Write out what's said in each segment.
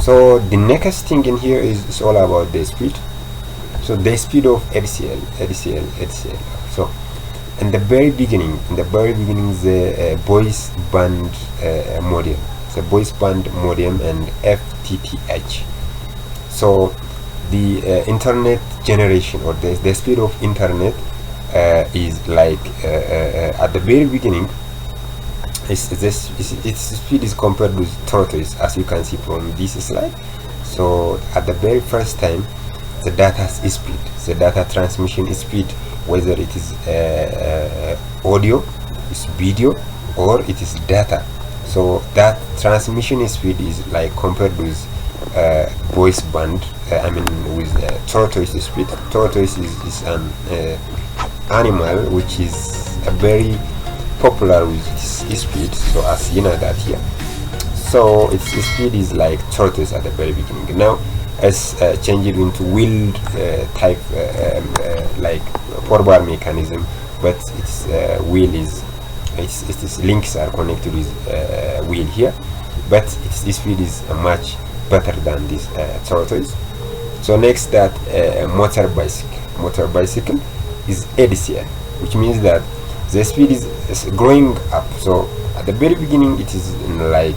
So the next thing in here is all about the speed. So the speed of ADSL. So in the very beginning, the voice band modem, the voice band modem and FTTH. So the internet generation, or the speed of internet is like at the very beginning, its speed is compared with tortoise, as you can see from this slide. So at the very first time, the data speed, the data transmission speed, whether it is audio, is video, or it is data, so that transmission speed is like compared with voice band, with tortoise speed. Tortoise is an animal which is very popular with its speed, so as you know that here. So its speed is like tortoise at the very beginning. Now as changing into wheeled type, like forward mechanism, but its wheel is its links are connected with wheel here, but its speed is much better than this tortoise. So next, that motor bicycle is ADSL, which means that the speed is growing up. So at the very beginning it is like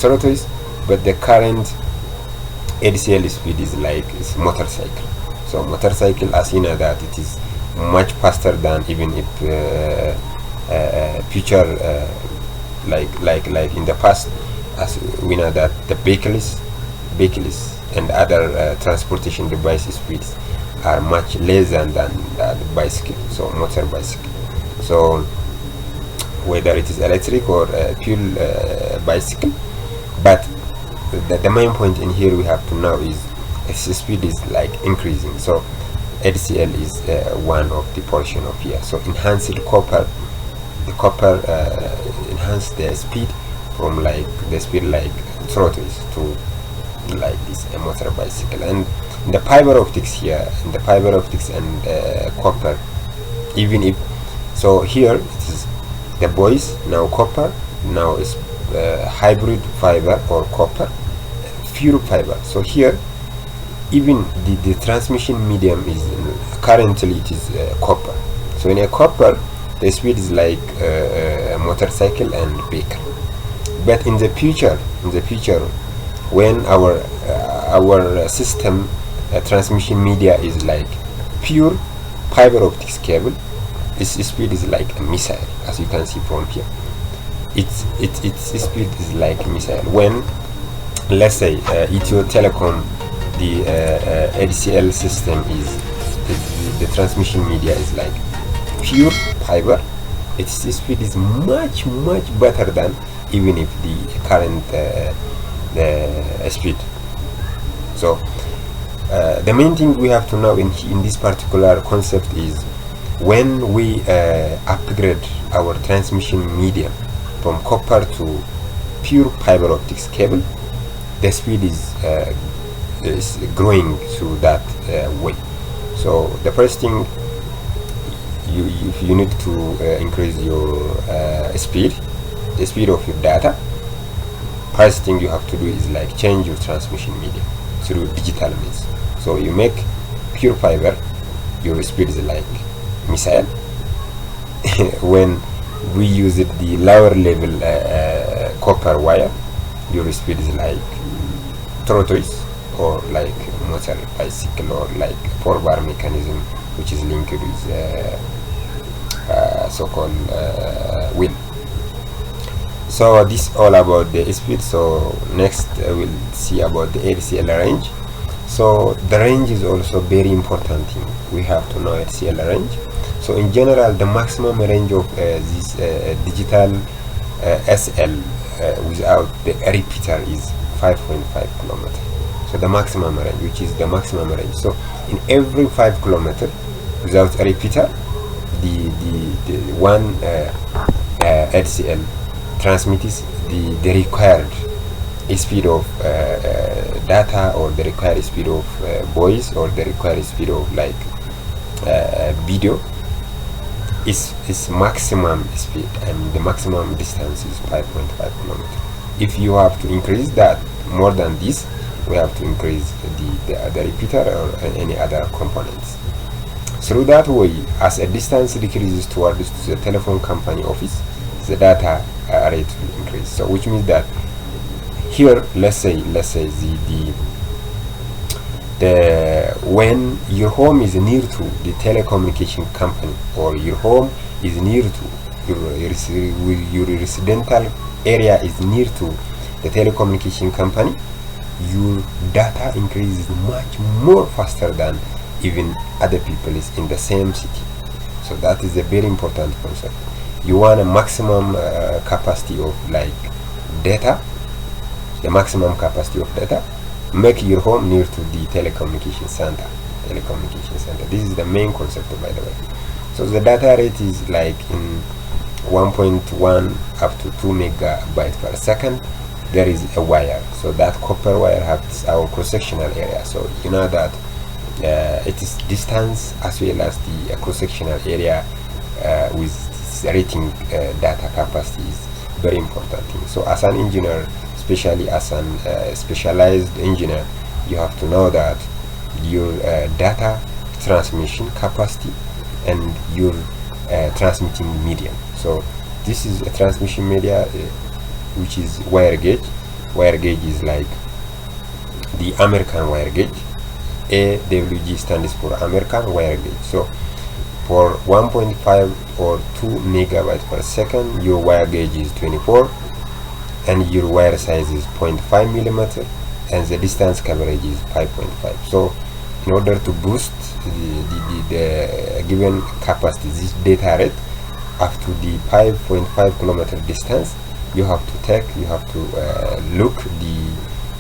tortoise, but the current ADSL speed is like motorcycle. So motorcycle, as you know that it is much faster than, even if future like in the past, as we know that the vehicles and other transportation device speeds are much less than the bicycle, so motor bicycle. So whether it is electric or fuel bicycle, but the main point in here we have to know is its speed is like increasing. So ADSL is one of the portion of here. So enhanced copper, the copper enhance the speed from like the speed like tortoise to like this motor bicycle. And the fiber optics here, and the fiber optics and copper, even if, so here it is the voice, now copper, now is hybrid fiber or copper, pure fiber. So here even the transmission medium is currently it is copper. So in a copper the speed is like motorcycle and vehicle. But in the future when our system transmission media is like pure fiber optics cable, its speed is like a missile, as you can see from here. Its speed is like a missile. When, let's say, ATU Telecom, the ADSL system is the transmission media is like pure fiber, its speed is much better than even if the current the speed. So the main thing we have to know in this particular concept is when we upgrade our transmission medium from copper to pure fiber optics cable, the speed is growing through that way. So the first thing you need to increase your speed, the speed of your data. First thing you have to do is like change your transmission medium through digital means. So you make pure fiber, your speed is like missile. When we use it the lower level copper wire, your speed is like tortoise or like motor bicycle or like forward mechanism, which is linked with so-called wheel. So this all about the speed. So next we'll see about the ADSL range. So the range is also very important thing. We have to know ADSL range. So in general, the maximum range of this digital SL without the repeater is 5.5 kilometers. So the maximum range, which is the maximum range. So in every 5 kilometers without a repeater, the one ADSL transmits the required speed of data, or the required speed of voice, or the required speed of like video is maximum speed, and the maximum distance is 5.5 kilometers. If you have to increase that, more than this, we have to increase the repeater or any other components. Through that way, as a distance decreases towards the telephone company office, the data rate will increase. So which means that here, let's say when your home is near to the telecommunication company, or your home is near to your residential area is near to the telecommunication company, your data increases much more faster than even other people is in the same city. So that is a very important concept. You want a maximum capacity of like data, the maximum capacity of data. Make your home near to the telecommunication center. This is the main concept, by the way. So the data rate is like in 1.1 up to 2 megabytes per second. There is a wire, so that copper wire has our cross-sectional area. So you know that it is distance as well as the cross-sectional area with rating data capacity is very important thing. So as an engineer, especially as an specialized engineer, you have to know that your data transmission capacity and your transmitting medium. So this is a transmission media which is wire gauge. Wire gauge is like the American wire gauge. AWG stands for American wire gauge. So for 1.5 or 2 megabytes per second, your wire gauge is 24, and your wire size is 0.5 millimeter, and the distance coverage is 5.5. So in order to boost the given capacity, this data rate up to the 5.5 kilometer distance, you have to look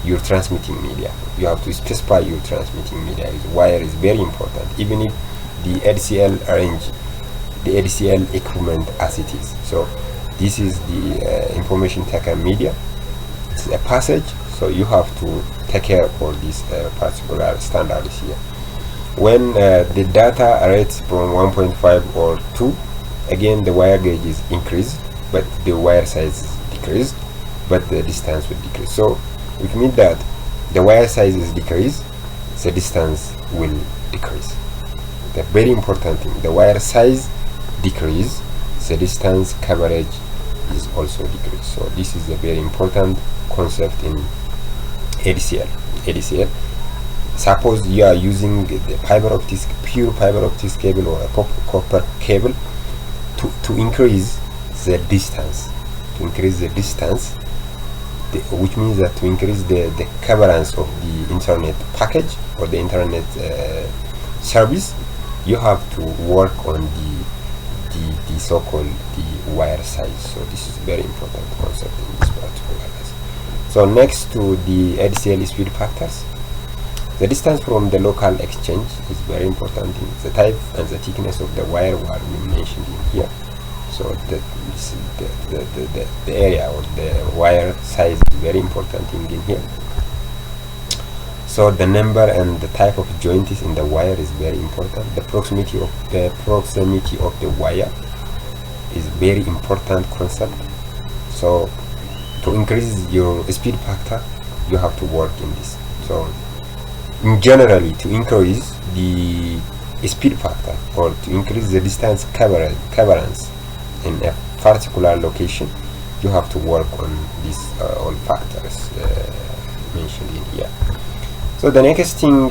your transmitting media. You have to specify your transmitting media. Wire is very important, even if the ADSL range, the ADSL equipment as it is. So this is the information taker media. It's a passage, so you have to take care for this particular standards here. When the data rates from 1.5 or 2, again the wire gauge is increased, but the wire size is decreased, but the distance will decrease. So which means that the wire size is decreased, the distance will decrease. The very important thing, the wire size decrease, the distance coverage is also decreased. So this is a very important concept in ADSL. Suppose you are using the pure fiber optics cable or a copper cable to increase the distance, which means that to increase the coverage of the internet package or the internet service, you have to work on the so-called the wire size. So this is very important concept in this particular lesson. So next to the ADSL speed factors, the distance from the local exchange is very important. The type and the thickness of the wire were mentioned in here. So the area or the wire size is very important thing in here. So the number and the type of joints in the wire is very important. The proximity of the wire is very important concept. So to increase your speed factor, you have to work in this. So generally, to increase the speed factor or to increase the distance coverage in a particular location, you have to work on these all factors mentioned in here. So the next thing,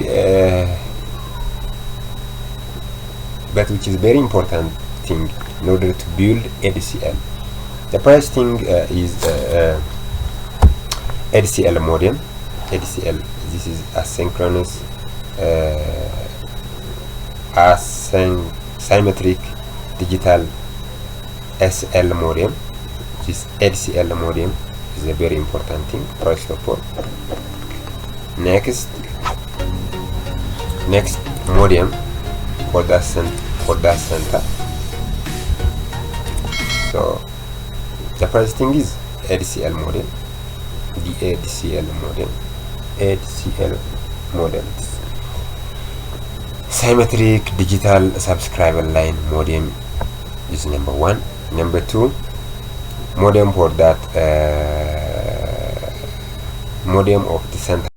but which is very important thing in order to build ADSL, the first thing is ADSL modem. ADSL, this is asynchronous asymmetric digital SL modem. This ADSL modem is a very important thing, first of all. Next modem for that center. So the first thing is ADSL modem. The ADSL modem, symmetric digital subscriber line modem is number one. Number two, modem for that modem of the center